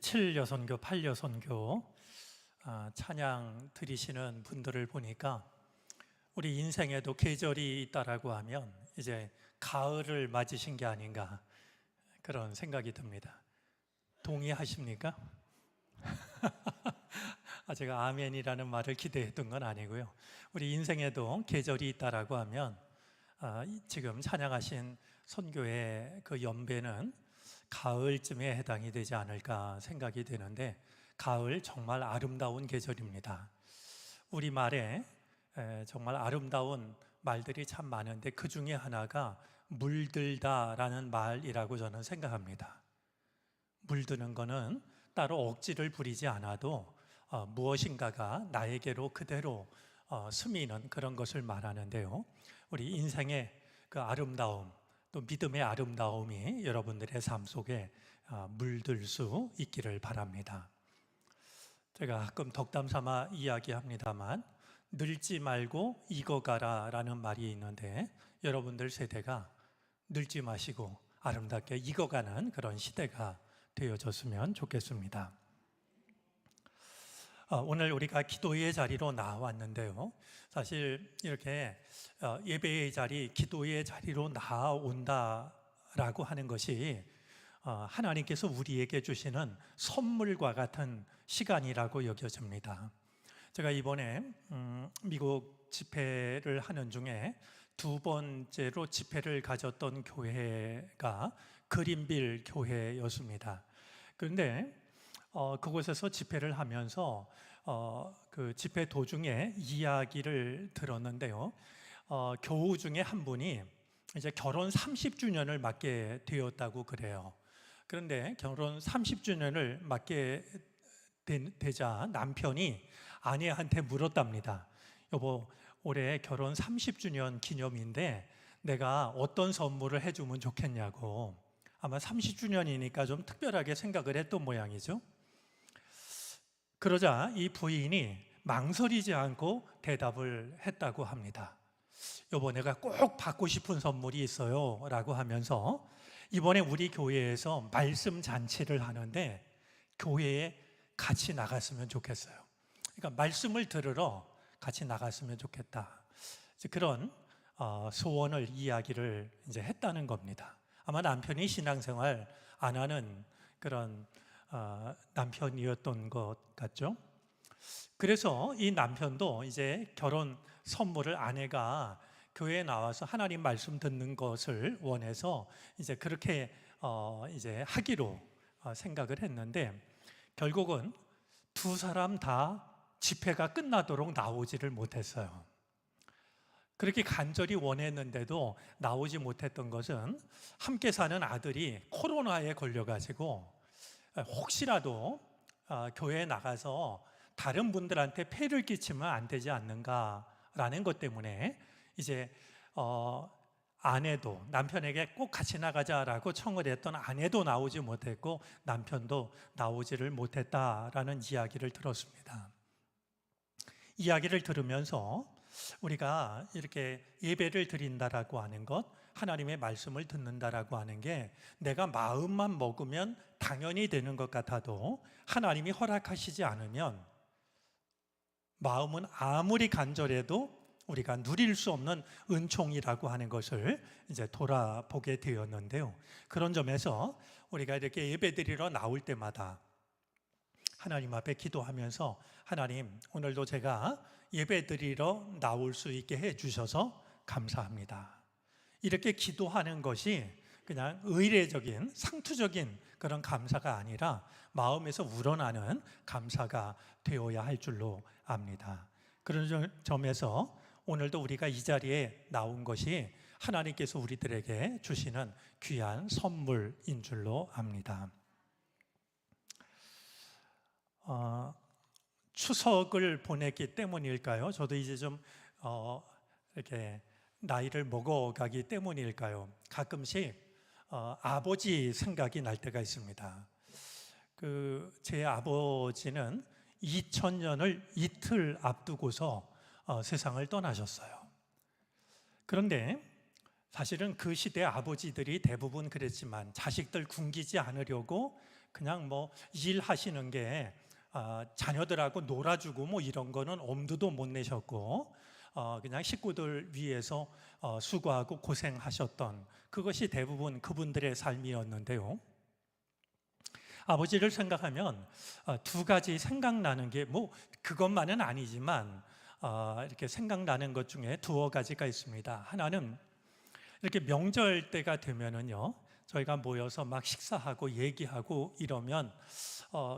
7여선교, 8여선교 찬양 드리시는 분들을 보니까 우리 인생에도 계절이 있다라고 하면 이제 가을을 맞으신 게 아닌가 그런 생각이 듭니다. 동의하십니까? 제가 아멘이라는 말을 기대했던 건 아니고요. 우리 인생에도 계절이 있다라고 하면 지금 찬양하신 선교의 그 연배는 가을쯤에 해당이 되지 않을까 생각이 되는데, 가을 정말 아름다운 계절입니다. 우리말에 정말 아름다운 말들이 참 많은데 그 중에 하나가 물들다라는 말이라고 저는 생각합니다. 물드는 거는 따로 억지를 부리지 않아도 무엇인가가 나에게로 그대로 스미는 그런 것을 말하는데요. 우리 인생의 그 아름다움, 또 믿음의 아름다움이 여러분들의 삶 속에 물들 수 있기를 바랍니다. 제가 가끔 덕담 삼아 이야기합니다만, 늙지 말고 익어가라 라는 말이 있는데, 여러분들 세대가 늙지 마시고 아름답게 익어가는 그런 시대가 되어졌으면 좋겠습니다. 오늘 우리가 기도의 자리로 나왔는데요, 사실 이렇게 예배의 자리, 기도의 자리로 나온다라고 하는 것이 하나님께서 우리에게 주시는 선물과 같은 시간이라고 여겨집니다. 제가 이번에 미국 집회를 하는 중에 두 번째로 집회를 가졌던 교회가 그린빌 교회였습니다. 그런데 그곳에서 집회를 하면서 그 집회 도중에 이야기를 들었는데요, 교우 중에 한 분이 이제 결혼 30주년을 맞게 되었다고 그래요. 그런데 결혼 30주년을 맞게 되자 남편이 아내한테 물었답니다. 여보, 올해 결혼 30주년 기념인데 내가 어떤 선물을 해주면 좋겠냐고. 아마 30주년이니까 좀 특별하게 생각을 했던 모양이죠. 그러자 이 부인이 망설이지 않고 대답을 했다고 합니다. 여보, 내가 꼭 받고 싶은 선물이 있어요 라고 하면서, 이번에 우리 교회에서 말씀 잔치를 하는데 교회에 같이 나갔으면 좋겠어요. 그러니까 말씀을 들으러 같이 나갔으면 좋겠다, 그런 소원을 이야기를 이제 했다는 겁니다. 아마 남편이 신앙생활 안 하는 그런 남편이었던 것 같죠. 그래서 이 남편도 이제 결혼 선물을 아내가 교회에 나와서 하나님 말씀 듣는 것을 원해서 이제 그렇게 이제 하기로 생각을 했는데, 결국은 두 사람 다 집회가 끝나도록 나오지를 못했어요. 그렇게 간절히 원했는데도 나오지 못했던 것은 함께 사는 아들이 코로나에 걸려가지고 혹시라도 교회에 나가서 다른 분들한테 폐를 끼치면 안 되지 않는가라는 것 때문에 이제 아내도, 남편에게 꼭 같이 나가자라고 청을 했던 아내도 나오지 못했고 남편도 나오지를 못했다라는 이야기를 들었습니다. 이야기를 들으면서 우리가 이렇게 예배를 드린다라고 하는 것, 하나님의 말씀을 듣는다라고 하는 게 내가 마음만 먹으면 당연히 되는 것 같아도 하나님이 허락하시지 않으면 마음은 아무리 간절해도 우리가 누릴 수 없는 은총이라고 하는 것을 이제 돌아보게 되었는데요. 그런 점에서 우리가 이렇게 예배드리러 나올 때마다 하나님 앞에 기도하면서, 하나님, 오늘도 제가 예배드리러 나올 수 있게 해주셔서 감사합니다, 이렇게 기도하는 것이 그냥 의례적인 상투적인 그런 감사가 아니라 마음에서 우러나는 감사가 되어야 할 줄로 압니다. 그런 점에서 오늘도 우리가 이 자리에 나온 것이 하나님께서 우리들에게 주시는 귀한 선물인 줄로 압니다. 추석을 보냈기 때문일까요? 저도 이제 좀 이렇게 나이를 먹어가기 때문일까요? 가끔씩 아버지 생각이 날 때가 있습니다. 제 아버지는 2000년을 이틀 앞두고서 세상을 떠나셨어요. 그런데 사실은 그 시대 아버지들이 대부분 그랬지만 자식들 굶기지 않으려고 그냥 뭐 일하시는 게 자녀들하고 놀아주고 뭐 이런 거는 엄두도 못 내셨고 그냥 식구들 위해서 수고하고 고생하셨던 그것이 대부분 그분들의 삶이었는데요. 아버지를 생각하면 두 가지 생각나는 게 뭐 그것만은 아니지만 이렇게 생각나는 것 중에 두어 가지가 있습니다. 하나는 이렇게 명절 때가 되면은요, 저희가 모여서 막 식사하고 얘기하고 이러면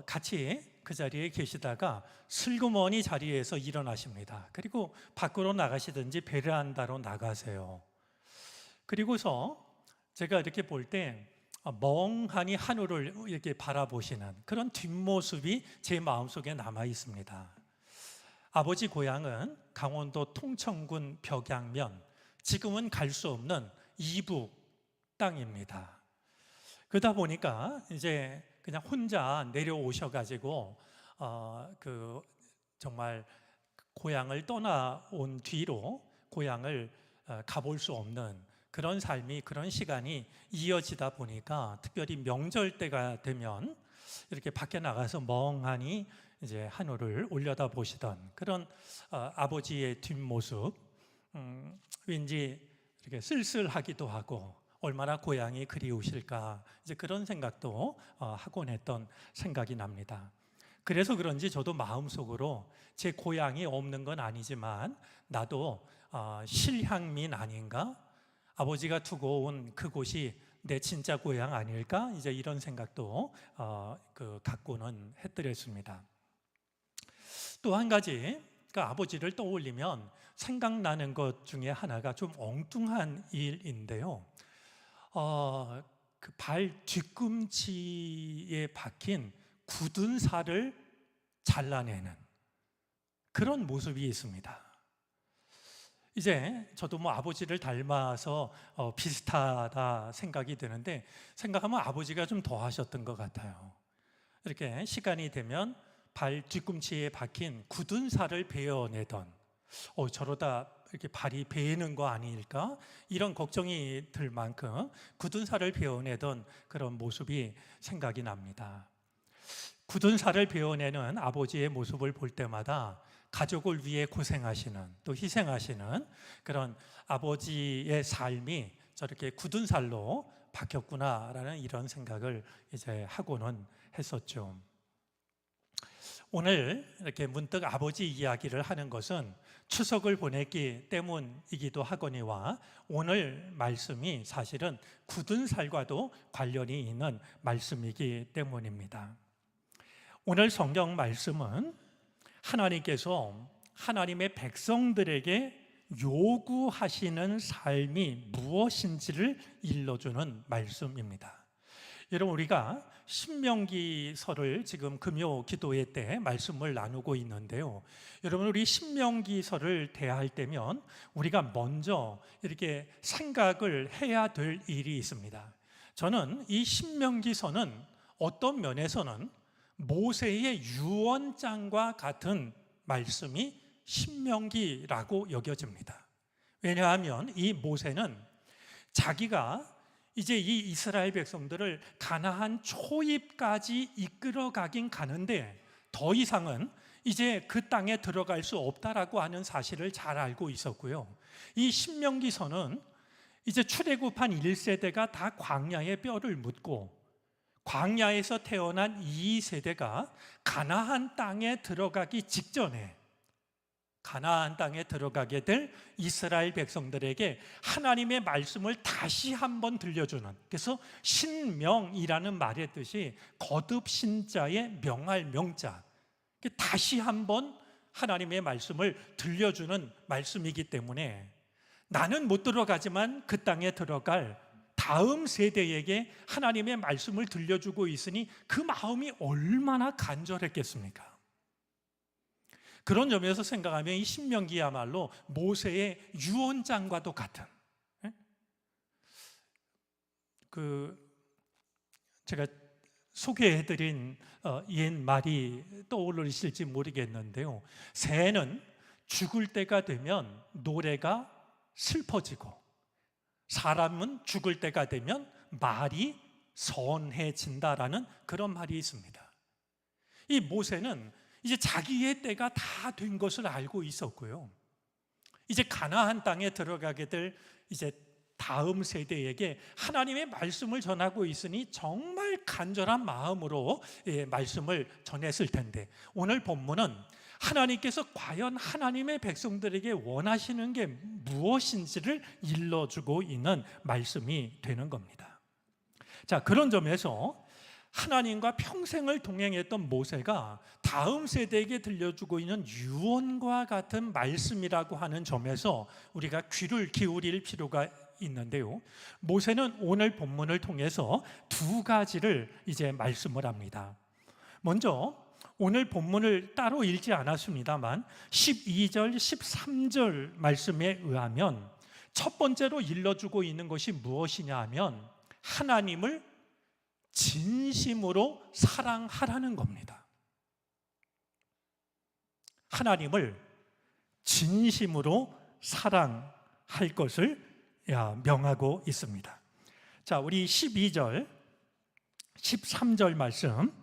같이 그 자리에 계시다가 슬그머니 자리에서 일어나십니다. 그리고 밖으로 나가시든지 베란다로 나가세요. 그리고서 제가 이렇게 볼 때 멍하니 하늘을 이렇게 바라보시는 그런 뒷모습이 제 마음속에 남아 있습니다. 아버지 고향은 강원도 통천군 벽양면, 지금은 갈 수 없는 이북 땅입니다. 그러다 보니까 이제 그냥 혼자 내려오셔가지고 정말 고향을 떠나온 뒤로 고향을 가볼 수 없는 그런 삶이, 그런 시간이 이어지다 보니까 특별히 명절 때가 되면 이렇게 밖에 나가서 멍하니 이제 하늘을 올려다 보시던 그런 아버지의 뒷모습, 왠지 이렇게 쓸쓸하기도 하고 얼마나 고향이 그리우실까, 이제 그런 생각도 하곤 했던 생각이 납니다. 그래서 그런지 저도 마음속으로 제 고향이 없는 건 아니지만 나도 실향민 아닌가? 아버지가 두고 온 그곳이 내 진짜 고향 아닐까? 이제 이런 생각도 갖고는 했더랬습니다. 또 한 가지, 아버지를 떠올리면 생각나는 것 중에 하나가 좀 엉뚱한 일인데요. 그 발 뒤꿈치에 박힌 굳은 살을 잘라내는 그런 모습이 있습니다. 이제 저도 뭐 아버지를 닮아서 비슷하다 생각이 드는데, 생각하면 아버지가 좀 더 하셨던 것 같아요. 이렇게 시간이 되면 발 뒤꿈치에 박힌 굳은 살을 베어내던, 저러다 이렇게 발이 베이는 거 아닐까? 이런 걱정이 들 만큼 굳은 살을 베어내던 그런 모습이 생각이 납니다. 굳은 살을 베어내는 아버지의 모습을 볼 때마다 가족을 위해 고생하시는, 또 희생하시는 그런 아버지의 삶이 저렇게 굳은 살로 바뀌었구나라는 이런 생각을 이제 하고는 했었죠. 오늘 이렇게 문득 아버지 이야기를 하는 것은 추석을 보냈기 때문이기도 하거니와 오늘 말씀이 사실은 굳은 살과도 관련이 있는 말씀이기 때문입니다. 오늘 성경 말씀은 하나님께서 하나님의 백성들에게 요구하시는 삶이 무엇인지를 일러주는 말씀입니다. 여러분, 우리가 신명기서를 지금 금요 기도회 때 말씀을 나누고 있는데요. 여러분, 우리 신명기서를 대할 때면 우리가 먼저 이렇게 생각을 해야 될 일이 있습니다. 저는 이 신명기서는 어떤 면에서는 모세의 유언장과 같은 말씀이 신명기라고 여겨집니다. 왜냐하면 이 모세는 자기가 이제 이 이스라엘 백성들을 가나안 초입까지 이끌어 가긴 가는데 더 이상은 이제 그 땅에 들어갈 수 없다라고 하는 사실을 잘 알고 있었고요. 이 신명기서는 이제 출애굽한 1세대가 다 광야에 뼈를 묻고 광야에서 태어난 2세대가 가나안 땅에 들어가기 직전에 가나안 땅에 들어가게 될 이스라엘 백성들에게 하나님의 말씀을 다시 한번 들려주는, 그래서 신명이라는 말의 뜻이 거듭 신자의 명할 명자, 다시 한번 하나님의 말씀을 들려주는 말씀이기 때문에 나는 못 들어가지만 그 땅에 들어갈 다음 세대에게 하나님의 말씀을 들려주고 있으니 그 마음이 얼마나 간절했겠습니까? 그런 점에서 생각하면 이 신명기야말로 모세의 유언장과도 같은, 제가 소개해드린 옛 말이 떠오르실지 모르겠는데요. 새는 죽을 때가 되면 노래가 슬퍼지고 사람은 죽을 때가 되면 말이 선해진다라는 그런 말이 있습니다. 이 모세는 이제 자기의 때가 다 된 것을 알고 있었고요. 이제 가나안 땅에 들어가게 될 이제 다음 세대에게 하나님의 말씀을 전하고 있으니 정말 간절한 마음으로 말씀을 전했을 텐데, 오늘 본문은 하나님께서 과연 하나님의 백성들에게 원하시는 게 무엇인지를 일러주고 있는 말씀이 되는 겁니다. 자, 그런 점에서 하나님과 평생을 동행했던 모세가 다음 세대에게 들려주고 있는 유언과 같은 말씀이라고 하는 점에서 우리가 귀를 기울일 필요가 있는데요. 모세는 오늘 본문을 통해서 두 가지를 이제 말씀을 합니다. 먼저 오늘 본문을 따로 읽지 않았습니다만 12절, 13절 말씀에 의하면 첫 번째로 일러주고 있는 것이 무엇이냐 하면 하나님을 진심으로 사랑하라는 겁니다. 하나님을 진심으로 사랑할 것을 명하고 있습니다. 자, 우리 12절, 13절 말씀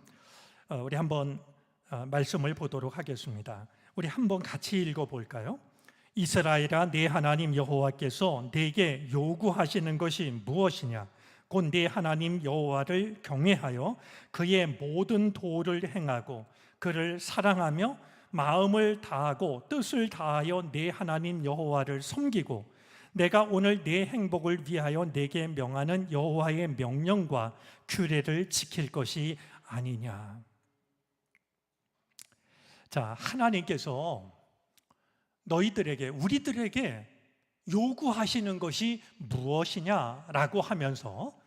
우리 한번 말씀을 보도록 하겠습니다. 우리 한번 같이 읽어볼까요? 이스라엘아, 네 하나님 여호와께서 네게 요구하시는 것이 무엇이냐? 곧 네 하나님 여호와를 경외하여 그의 모든 도를 행하고 그를 사랑하며 마음을 다하고 뜻을 다하여 네 하나님 여호와를 섬기고 내가 오늘 네 행복을 위하여 네게 명하는 여호와의 명령과 규례를 지킬 것이 아니냐. 자, 하나님께서 너희들에게, 우리들에게 요구하시는 것이 무엇이냐라고 하면서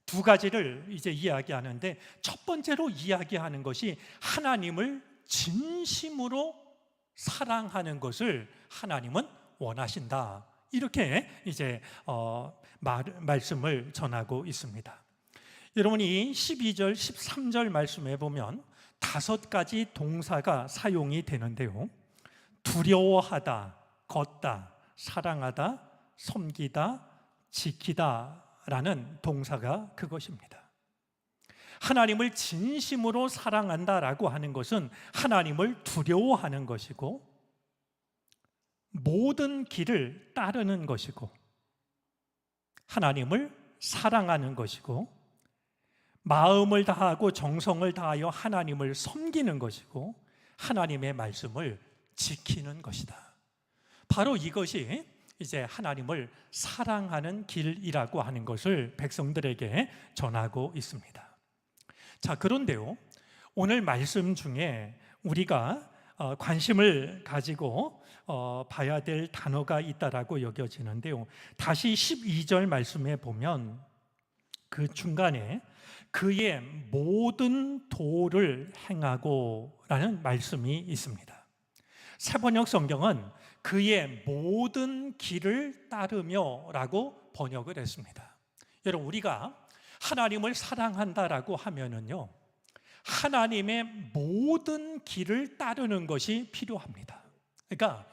두 가지를 이제 이야기하는데, 첫 번째로 이야기하는 것이 하나님을 진심으로 사랑하는 것을 하나님은 원하신다. 이렇게 이제 말씀을 전하고 있습니다. 여러분이 12절, 13절 말씀에 보면 5가지 동사가 사용이 되는데요. 두려워하다, 걷다, 사랑하다, 섬기다, 지키다 라는 동사가 그것입니다. 하나님을 진심으로 사랑한다라고 하는 것은 하나님을 두려워하는 것이고 모든 길을 따르는 것이고 하나님을 사랑하는 것이고 마음을 다하고 정성을 다하여 하나님을 섬기는 것이고 하나님의 말씀을 지키는 것이다. 바로 이것이 이제 하나님을 사랑하는 길이라고 하는 것을 백성들에게 전하고 있습니다. 자, 그런데요, 오늘 말씀 중에 우리가 관심을 가지고 봐야 될 단어가 있다라고 여겨지는데요. 다시 12절 말씀에 보면 그 중간에 그의 모든 도를 행하고 라는 말씀이 있습니다. 새번역 성경은 그의 모든 길을 따르며 라고 번역을 했습니다. 여러분, 우리가 하나님을 사랑한다라고 하면은요, 하나님의 모든 길을 따르는 것이 필요합니다. 그러니까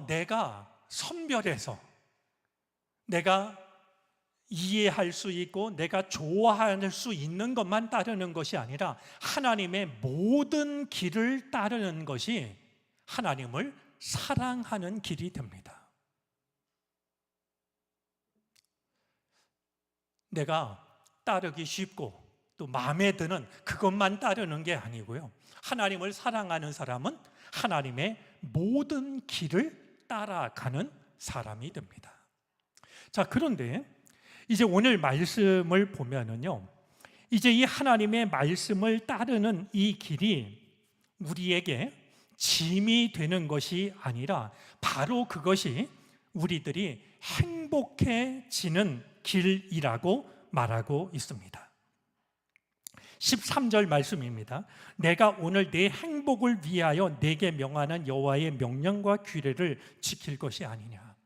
내가 선별해서 내가 이해할 수 있고 내가 좋아할 수 있는 것만 따르는 것이 아니라 하나님의 모든 길을 따르는 것이 하나님을 사랑하는 길이 됩니다. 내가 따르기 쉽고 또 마음에 드는 그것만 따르는 게 아니고요. 하나님을 사랑하는 사람은 하나님의 모든 길을 따라가는 사람이 됩니다. 자, 그런데 이제 오늘 말씀을 보면은요, 이제 이 하나님의 말씀을 따르는 이 길이 우리에게 짐이 되는 것이 아니라 바로 그것이 우리들이 행복해지는 길이라고 말하고 있습니다. 13절 말씀입니다. 내가 오늘 내 행복을 위하여 내게 명하는 여호와의 명령과 규례를 지킬 것이 아니냐.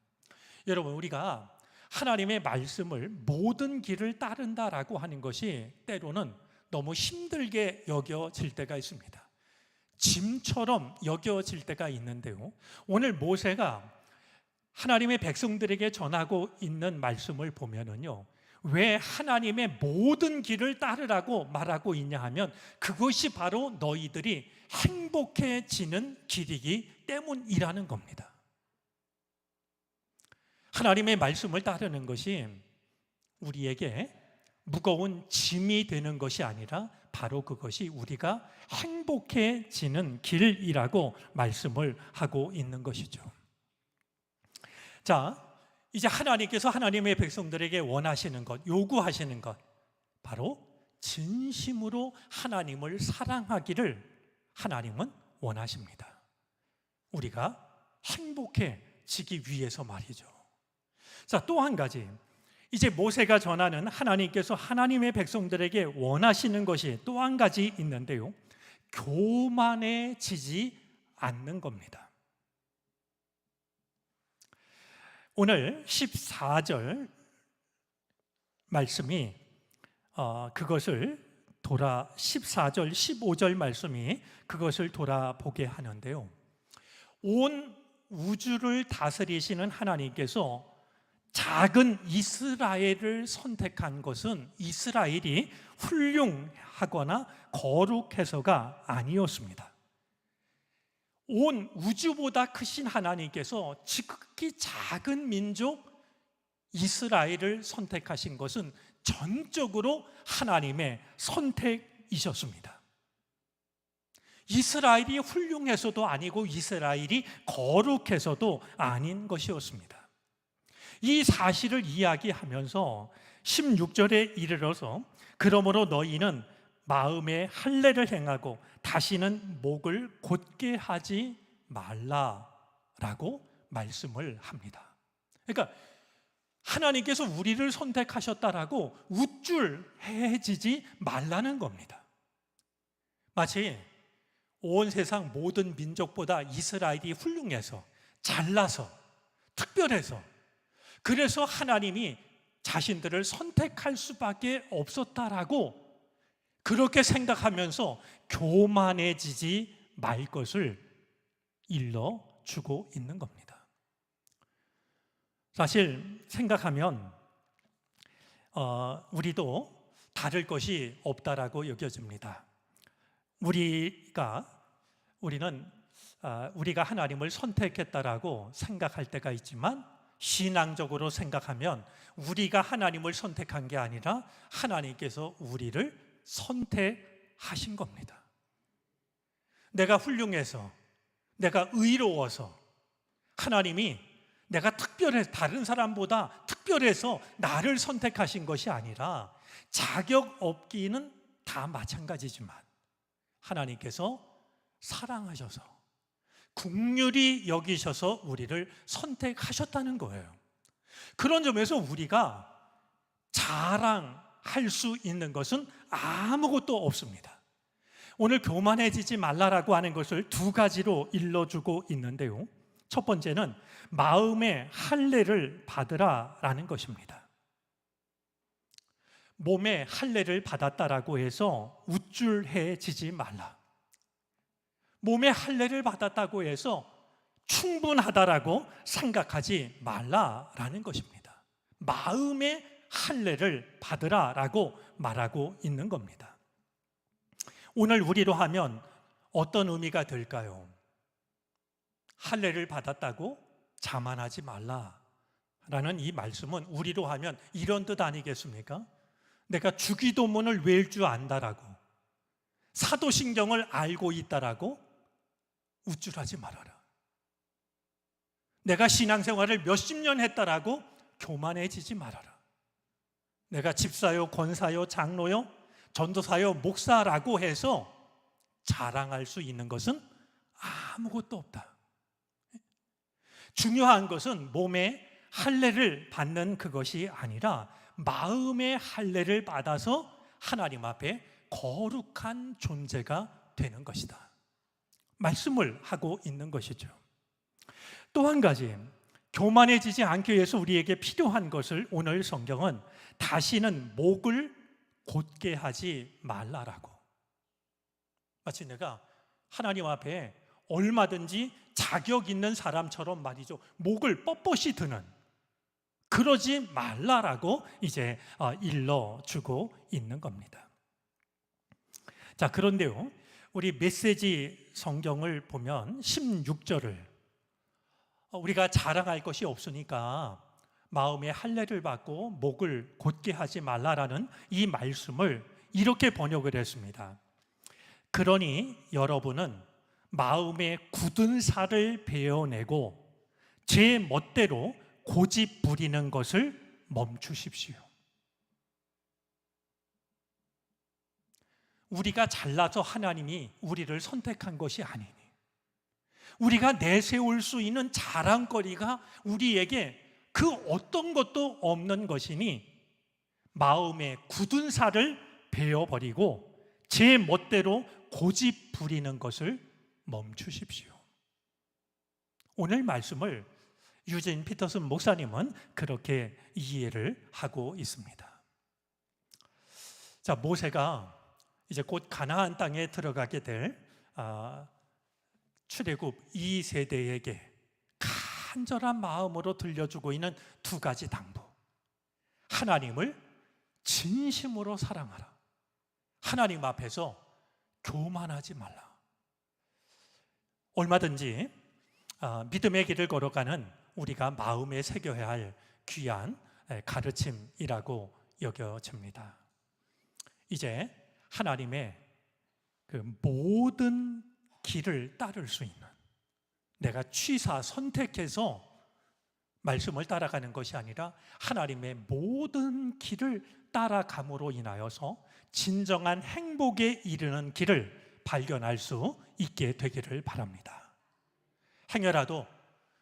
여러분, 우리가 하나님의 말씀을 모든 길을 따른다라고 하는 것이 때로는 너무 힘들게 여겨질 때가 있습니다. 짐처럼 여겨질 때가 있는데요, 오늘 모세가 하나님의 백성들에게 전하고 있는 말씀을 보면은요, 왜 하나님의 모든 길을 따르라고 말하고 있냐 하면 그것이 바로 너희들이 행복해지는 길이기 때문이라는 겁니다. 하나님의 말씀을 따르는 것이 우리에게 무거운 짐이 되는 것이 아니라 바로 그것이 우리가 행복해지는 길이라고 말씀을 하고 있는 것이죠. 자, 이제 하나님께서 하나님의 백성들에게 원하시는 것, 요구하시는 것, 바로 진심으로 하나님을 사랑하기를 하나님은 원하십니다. 우리가 행복해지기 위해서 말이죠. 자, 또 한 가지, 이제 모세가 전하는 하나님께서 하나님의 백성들에게 원하시는 것이 또 한 가지 있는데요, 교만해지지 않는 겁니다. 오늘 14절 말씀이 14절, 15절 말씀이 그것을 돌아보게 하는데요, 온 우주를 다스리시는 하나님께서 작은 이스라엘을 선택한 것은 이스라엘이 훌륭하거나 거룩해서가 아니었습니다. 온 우주보다 크신 하나님께서 지극히 작은 민족 이스라엘을 선택하신 것은 전적으로 하나님의 선택이셨습니다. 이스라엘이 훌륭해서도 아니고 이스라엘이 거룩해서도 아닌 것이었습니다. 이 사실을 이야기하면서 16절에 이르러서 그러므로 너희는 마음에 할례를 행하고 다시는 목을 곧게 하지 말라라고 말씀을 합니다. 그러니까 하나님께서 우리를 선택하셨다라고 우쭐해지지 말라는 겁니다. 마치 온 세상 모든 민족보다 이스라엘이 훌륭해서 잘나서 특별해서 그래서 하나님이 자신들을 선택할 수밖에 없었다라고 그렇게 생각하면서 교만해지지 말 것을 일러주고 있는 겁니다. 사실 생각하면 우리도 다를 것이 없다라고 여겨집니다. 우리가 하나님을 선택했다라고 생각할 때가 있지만 신앙적으로 생각하면 우리가 하나님을 선택한 게 아니라 하나님께서 우리를 선택하신 겁니다. 내가 훌륭해서, 내가 의로워서 하나님이 내가 다른 사람보다 특별해서 나를 선택하신 것이 아니라 자격 없기는 다 마찬가지지만 하나님께서 사랑하셔서 긍휼히 여기셔서 우리를 선택하셨다는 거예요. 그런 점에서 우리가 자랑할 수 있는 것은 아무것도 없습니다. 오늘 교만해지지 말라라고 하는 것을 두 가지로 일러주고 있는데요, 첫 번째는 마음의 할례를 받으라라는 것입니다. 몸에 할례를 받았다라고 해서 우쭐해지지 말라. 몸에 할례를 받았다고 해서 충분하다라고 생각하지 말라라는 것입니다. 마음의 할례를 받으라라고 말하고 있는 겁니다. 오늘 우리로 하면 어떤 의미가 될까요? 할례를 받았다고 자만하지 말라라는 이 말씀은 우리로 하면 이런 뜻 아니겠습니까? 내가 주기도문을 외울 줄 안다라고, 사도신경을 알고 있다라고 우쭐하지 말아라. 내가 신앙생활을 몇십 년 했다라고 교만해지지 말아라. 내가 집사요, 권사요, 장로요, 전도사요, 목사라고 해서 자랑할 수 있는 것은 아무것도 없다. 중요한 것은 몸에 할례를 받는 그것이 아니라 마음의 할례를 받아서 하나님 앞에 거룩한 존재가 되는 것이다. 말씀을 하고 있는 것이죠. 또 한 가지, 교만해지지 않기 위해서 우리에게 필요한 것을 오늘 성경은 다시는 목을 곧게 하지 말라라고, 마치 내가 하나님 앞에 얼마든지 자격 있는 사람처럼 말이죠, 목을 뻣뻣이 드는 그러지 말라라고 이제 일러주고 있는 겁니다. 자, 그런데요, 우리 메시지 성경을 보면 16절을 우리가 자랑할 것이 없으니까 마음에 할례를 받고 목을 곧게 하지 말라라는 이 말씀을 이렇게 번역을 했습니다. 그러니 여러분은 마음에 굳은 살을 베어내고 제 멋대로 고집 부리는 것을 멈추십시오. 우리가 잘나서 하나님이 우리를 선택한 것이 아니니, 우리가 내세울 수 있는 자랑거리가 우리에게 그 어떤 것도 없는 것이니 마음에 굳은 살을 베어버리고 제 멋대로 고집 부리는 것을 멈추십시오. 오늘 말씀을 유진 피터슨 목사님은 그렇게 이해를 하고 있습니다. 자, 모세가 이제 곧 가나안 땅에 들어가게 될 출애굽 2세대에게 간절한 마음으로 들려주고 있는 두 가지 당부. 하나님을 진심으로 사랑하라. 하나님 앞에서 교만하지 말라. 얼마든지 믿음의 길을 걸어가는 우리가 마음에 새겨야 할 귀한 가르침이라고 여겨집니다. 이제 하나님의 그 모든 길을 따를 수 있는, 내가 취사 선택해서 말씀을 따라가는 것이 아니라 하나님의 모든 길을 따라감으로 인하여서 진정한 행복에 이르는 길을 발견할 수 있게 되기를 바랍니다. 행여라도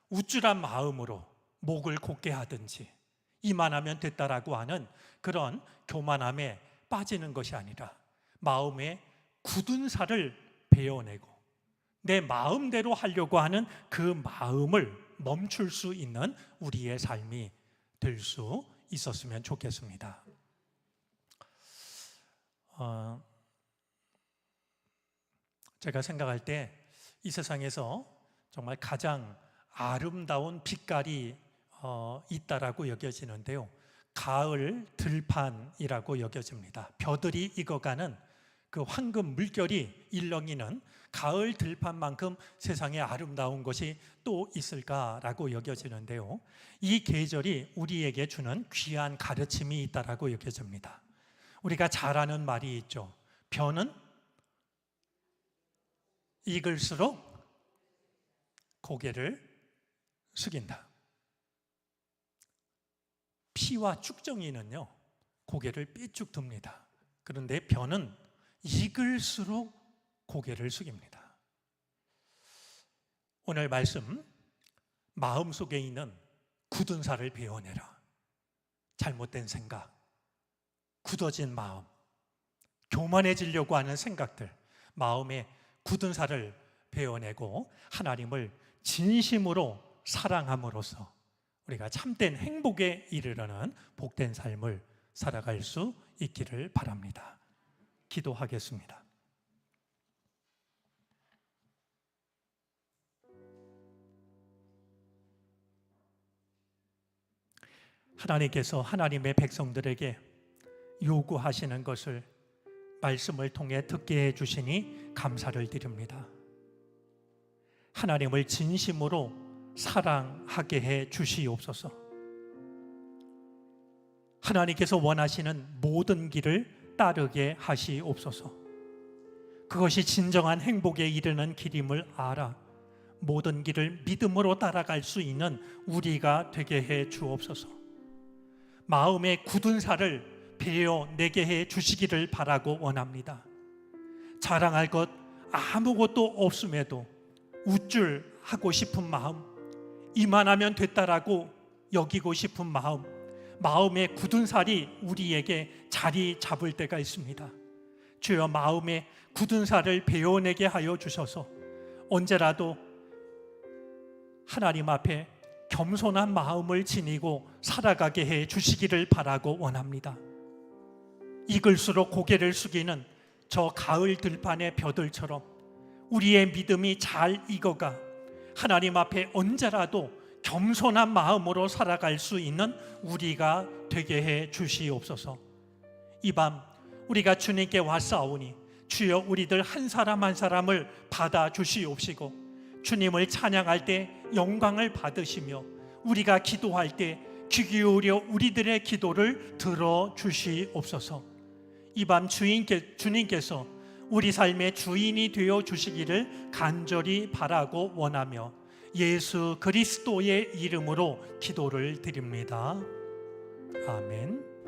우쭐한 마음으로 목을 곧게 하든지 이만하면 됐다라고 하는 그런 교만함에 빠지는 것이 아니라 마음에 굳은 살을 베어내고 내 마음대로 하려고 하는 그 마음을 멈출 수 있는 우리의 삶이 될 수 있었으면 좋겠습니다. 제가 생각할 때 이 세상에서 정말 가장 아름다운 빛깔이 있다라고 여겨지는데요, 가을 들판이라고 여겨집니다. 벼들이 익어가는 그 황금 물결이 일렁이는 가을 들판만큼 세상에 아름다운 것이 또 있을까라고 여겨지는데요, 이 계절이 우리에게 주는 귀한 가르침이 있다라고 여겨집니다. 우리가 잘 아는 말이 있죠. 벼는 익을수록 고개를 숙인다. 피와 쭉정이는요, 고개를 삐쭉 듭니다. 그런데 벼는 익을수록 고개를 숙입니다. 오늘 말씀, 마음속에 있는 굳은 살을 베어내라. 잘못된 생각, 굳어진 마음, 교만해지려고 하는 생각들, 마음에 굳은 살을 베어내고 하나님을 진심으로 사랑함으로써 우리가 참된 행복에 이르려는 복된 삶을 살아갈 수 있기를 바랍니다. 기도하겠습니다. 하나님께서 하나님의 백성들에게 요구하시는 것을 말씀을 통해 듣게 해주시니 감사를 드립니다. 하나님을 진심으로 사랑하게 해 주시옵소서. 하나님께서 원하시는 모든 길을 따르게 하시옵소서. 그것이 진정한 행복에 이르는 길임을 알아 모든 길을 믿음으로 따라갈 수 있는 우리가 되게 해 주옵소서. 마음의 굳은 살을 베어내게 해 주시기를 바라고 원합니다. 자랑할 것 아무것도 없음에도 우쭐하고 싶은 마음, 이만하면 됐다라고 여기고 싶은 마음, 마음의 굳은 살이 우리에게 자리 잡을 때가 있습니다. 주여, 마음의 굳은 살을 베어내게 하여 주셔서 언제라도 하나님 앞에 겸손한 마음을 지니고 살아가게 해 주시기를 바라고 원합니다. 익을수록 고개를 숙이는 저 가을 들판의 벼들처럼 우리의 믿음이 잘 익어가 하나님 앞에 언제라도 겸손한 마음으로 살아갈 수 있는 우리가 되게 해 주시옵소서. 이 밤 우리가 주님께 왔사오니 주여 우리들 한 사람 한 사람을 받아 주시옵시고, 주님을 찬양할 때 영광을 받으시며 우리가 기도할 때 귀 기울여 우리들의 기도를 들어 주시옵소서. 이 밤 주님께서 우리 삶의 주인이 되어 주시기를 간절히 바라고 원하며 예수 그리스도의 이름으로 기도를 드립니다. 아멘.